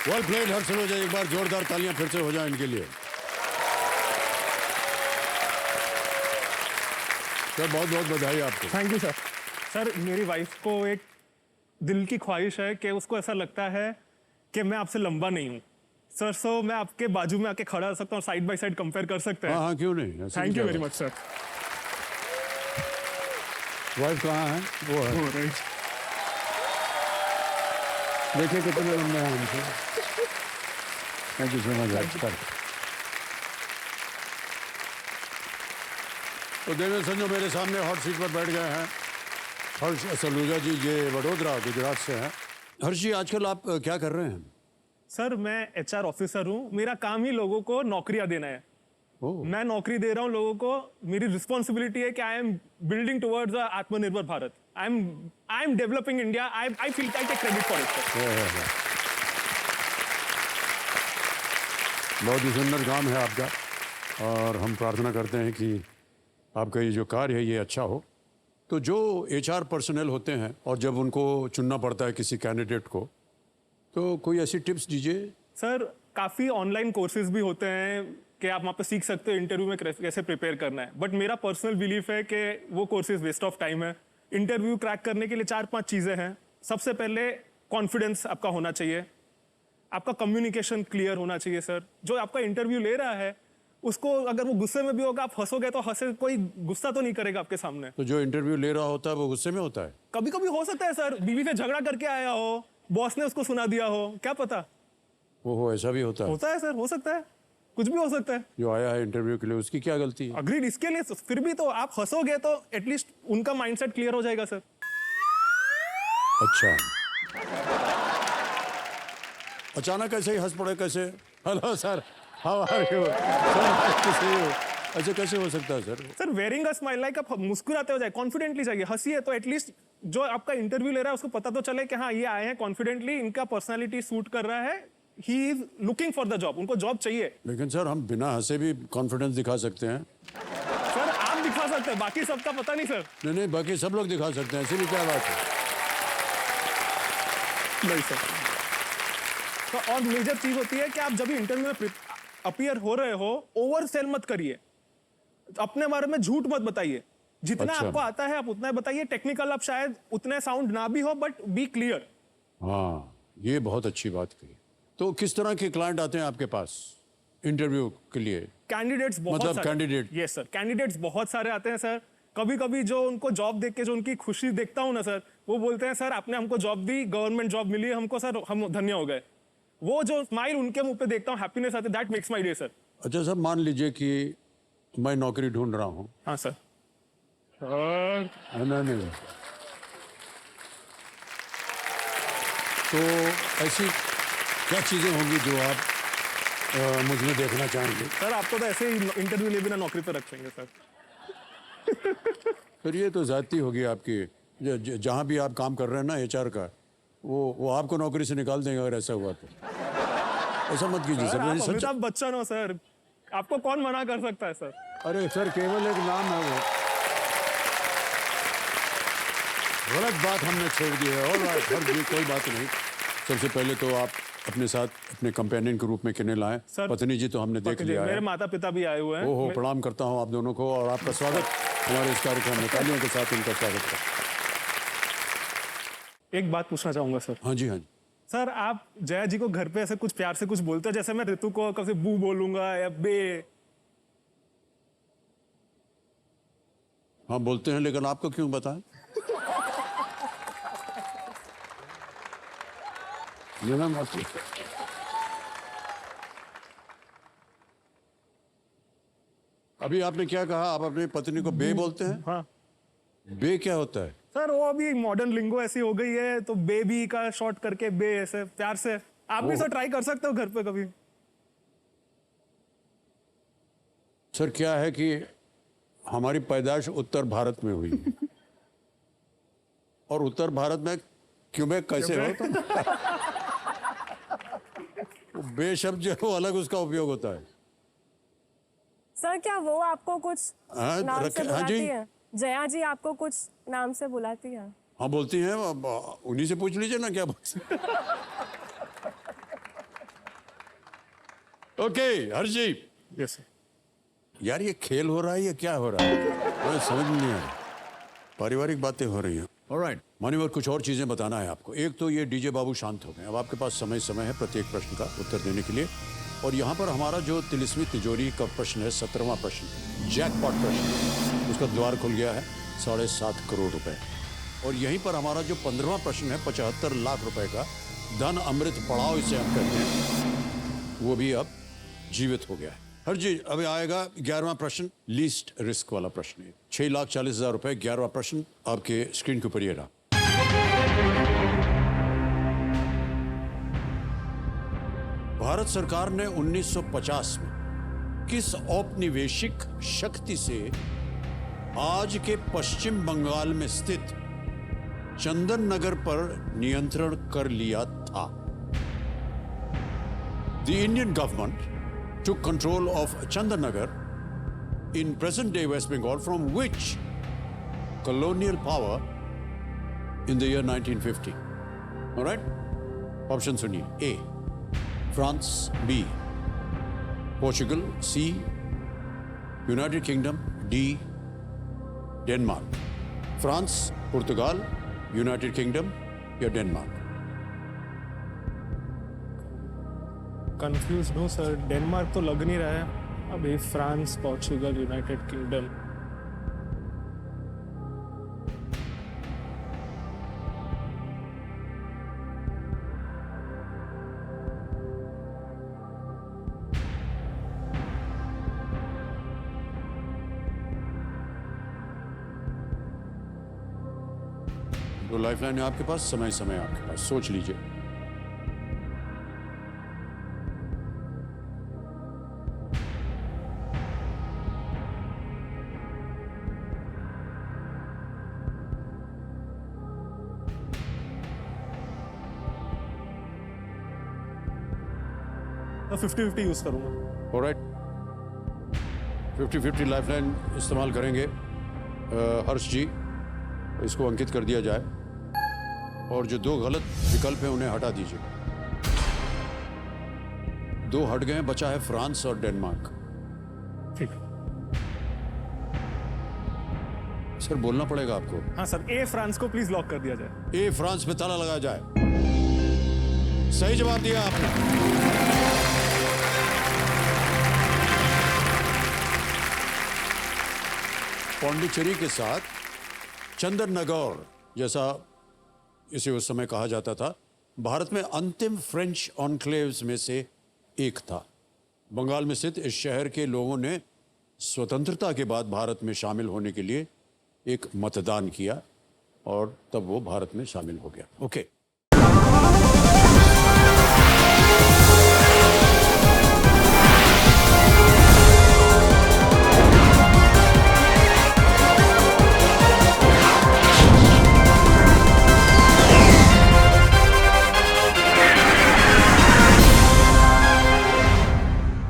Well played हर सरोजा, एक बार जोरदार तालियां फिर से हो जाए इनके लिए। सर बहुत बहुत बधाई आपको। Thank you sir. सर मेरी वाइफ को एक दिल की ख्वाहिश है कि उसको ऐसा लगता है कि मैं आपसे लंबा नहीं हूँ सर, सो मैं आपके बाजू में आके खड़ा रह सकता हूँ, साइड बाय साइड कंपेयर कर सकते हैं। हाँ क्यों नहीं। Thank you very much sir. Wife कहाँ है? वो है। राइट। देखिए कितने लंबे हैं हमसे। Thank you so much sir. तो देवेंद्र संजू मेरे सामने हॉट सीट पर बैठ गए हैं। हर्ष सलूजा जी, ये वडोदरा गुजरात से हैं। हर्ष जी, आजकल आप क्या कर रहे हैं? सर मैं एचआर ऑफिसर हूँ, मेरा काम ही लोगों को नौकरियां देना है। मैं नौकरी दे रहा हूँ लोगों को। मेरी रिस्पॉन्सिबिलिटी है कि आई एम बिल्डिंग टुवर्ड्स आत्मनिर्भर Bharat. I am developing India. I feel I take credit for it. बहुत ही सुंदर काम है आपका और हम प्रार्थना करते हैं कि आपका ये जो कार्य है ये अच्छा हो। तो जो एचआर पर्सनल होते हैं और जब उनको चुनना पड़ता है किसी कैंडिडेट को, तो कोई ऐसी टिप्स दीजिए। सर काफ़ी ऑनलाइन कोर्सेज भी होते हैं कि आप वहाँ पे सीख सकते हो इंटरव्यू में कैसे प्रिपेयर करना है, बट मेरा पर्सनल बिलीफ है कि वो कोर्सेज वेस्ट ऑफ टाइम है। इंटरव्यू क्रैक करने के लिए 4-5 चीज़ें हैं। सबसे पहले कॉन्फिडेंस आपका होना चाहिए, आपका कम्युनिकेशन क्लियर होना चाहिए सर। जो आपका इंटरव्यू ले रहा है उसको अगर वो गुस्से में भी होगा, आप हंसोगे तो हंसे, कोई गुस्सा तो नहीं करेगा आपके सामने। तो जो इंटरव्यू ले रहा होता है वो गुस्से में होता है? कभी कभी हो सकता है सर, बीवी से झगड़ा करके आया हो, बॉस ने उसको सुना दिया हो, क्या पता। वो ऐसा भी होता है? होता है सर, हो सकता है, कुछ भी हो सकता है। जो आया है इंटरव्यू के लिए उसकी क्या गलती है? अग्रीड, इसके लिए फिर भी तो आप हंसोगे तो एटलीस्ट उनका माइंडसेट क्लियर हो जाएगा सर। अच्छा, अचानक ऐसे ही हंस पड़े कैसे? Hello sir, how are you? ऐसे कैसे हो सकता है sir? Sir wearing a smile, like आप मुस्कुराते हो जाए, कॉन्फिडेंटली जाइए, हंसिए, तो एटलीस्ट जो आपका इंटरव्यू ले रहा है उसको पता तो चले कि हाँ ये आए हैं कॉन्फिडेंटली, इनका पर्सनालिटी सूट कर रहा है, he is looking for the job, उनको जॉब चाहिए। लेकिन सर हम बिना हंसे भी कॉन्फिडेंस दिखा सकते हैं। सर आप दिखा सकते हैं, बाकी सबका पता नहीं सर। नहीं, बाकी सब लोग दिखा सकते हैं, ऐसी भी क्या बात है? नहीं सर। तो और मेजर चीज होती है कि आप जब भी इंटरव्यू में अपीयर हो रहे हो, ओवर सेल मत करिए, अपने बारे में झूठ मत बताइए। जितना अच्छा। आपको आता है आप उतना बताइए। टेक्निकल आप शायद उतने साउंड ना भी हो, बट बी क्लियर। हाँ, ये बहुत अच्छी बात कही। तो किस तरह के क्लाइंट आते हैं आपके पास इंटरव्यू के लिए? कैंडिडेट्स बहुत मतलब सारे। कैंडिडेट? यस सर, कैंडिडेट्स बहुत सारे आते हैं सर। कभी कभी जो उनको जॉब देख के जो उनकी खुशी देखता हूँ ना सर, वो बोलते हैं सर आपने हमको जॉब दी, गवर्नमेंट जॉब मिली हमको सर, हम धन्य हो गए। वो जो स्माइल उनके मुंह पे देखता हूँ, हैप्पीनेस आती है, that makes my day sir. अच्छा सर, मान लीजिए कि मैं नौकरी ढूंढ रहा हूँ। हाँ सर। नहीं, तो ऐसी क्या चीजें होंगी जो आप मुझमें देखना चाहेंगे? सर आपको तो ऐसे ही इंटरव्यू ले बिना नौकरी पे रखेंगे सर। फिर ये तो ज्यादती होगी आपकी। जहाँ भी आप काम कर रहे हैं ना एचआर का, वो आपको नौकरी से निकाल देंगे अगर ऐसा हुआ तो। ऐसा मत कीजिए सर। आप मेरी सच। अमिताभ बच्चन हो सर, आपको कौन मना कर सकता है सर। अरे सर, केवल एक नाम है वो। गलत बात हमने छोड़ दी है। और कोई बात नहीं। सबसे पहले तो आप अपने साथ अपने कंपेनियन के रूप में किन्हें लाएं? पत्नी जी तो हमने देख लिया है। मेरे माता पिता भी आए हुए हैं। ओहो, प्रणाम करता हूं आप दोनों को और आपका स्वागत हमारे इस कार्यक्रम में। तालियों के साथ इनका स्वागत करता हूं। एक बात पूछना चाहूंगा सर। हाँ जी। सर आप जया जी को घर पे ऐसे कुछ प्यार से कुछ बोलते हो, जैसे मैं ऋतु को कभी बू बोलूंगा या बे? हाँ बोलते हैं, लेकिन आपको क्यों बताएं? अभी आपने क्या कहा? आप अपनी पत्नी को बे बोलते हैं? हाँ बे क्या होता है? सर, वो अभी मॉडर्न लिंगो ऐसी हो गई है, तो बेबी का शॉर्ट करके बे, ऐसे प्यार से। आप भी सर ट्राई कर सकते हो घर पे कभी। सर क्या है कि हमारी पैदाइश उत्तर भारत में हुई है। और उत्तर भारत में क्यूबेक कैसे हो तो बे शब्द जो है वो अलग उसका उपयोग होता है। सर क्या वो आपको कुछ नाम से बुलाती है? जया जी आपको कुछ नाम से बुलाती है? हाँ बोलती हैं। उन्हीं से पूछ लीजिए ना क्या बोलती। ओके हर्ष जी, यस सर। यार ये खेल हो रहा है या क्या हो रहा है, मुझे समझ में नहीं आ रहा। पारिवारिक बातें हो रही हैं। ऑलराइट मान्यवर, कुछ और चीजें बताना है आपको। एक तो ये डीजे बाबू शांत हो गए, अब आपके पास समय है प्रत्येक प्रश्न का उत्तर देने के लिए। और यहाँ पर हमारा जो तिलिस्मी तिजोरी का प्रश्न है, 17वां प्रश्न, जैकपॉट प्रश्न, उसका द्वार खुल गया है 7.5 करोड़ रुपए। और यहीं पर हमारा जो 15वां प्रश्न है 75 लाख रुपए का धन अमृत पड़ाव इसे हम कहते हैं, वो भी अब जीवित हो गया है। हर जी अब आएगा 11वां प्रश्न, लीस्ट रिस्क वाला प्रश्न है। 6,40,000 रुपए। 11वां प्रश्न आपके स्क्रीन के ऊपर ये रहा। भारत सरकार ने 1950 में किस औपनिवेशिक शक्ति से आज के पश्चिम बंगाल में स्थित चंदन नगर पर नियंत्रण कर लिया था? The Indian government took control of Chandanagar in present-day West Bengal from which colonial power in the year 1950? All right? Option suniye. A. France. B. Portugal. C. United Kingdom. D. Denmark. France, Portugal, United Kingdom या Denmark? Confuse हूँ sir, Denmark तो लग नहीं रहा है। अभी France, Portugal, United kingdom. तो lifeline है आपके पास, समय आपके पास, सोच लीजिए। तो 50-50 यूज करूंगा। ऑलराइट, 50-50 लाइफलाइन इस्तेमाल करेंगे। हर्ष जी, इसको अंकित कर दिया जाए और जो 2 गलत विकल्प हैं उन्हें हटा दीजिए। 2 हट गए, बचा है फ्रांस और डेनमार्क। ठीक। सर बोलना पड़ेगा आपको। हाँ सर, ए फ्रांस को प्लीज लॉक कर दिया जाए। ए फ्रांस पे ताला लगाया जाए। सही जवाब दिया आपने। पौंडीचेरी के साथ चंदननगर, जैसा इसे उस समय कहा जाता था, भारत में अंतिम फ्रेंच ऑनक्लेव्स में से एक था। बंगाल में स्थित इस शहर के लोगों ने स्वतंत्रता के बाद भारत में शामिल होने के लिए एक मतदान किया और तब वो भारत में शामिल हो गया। ओके।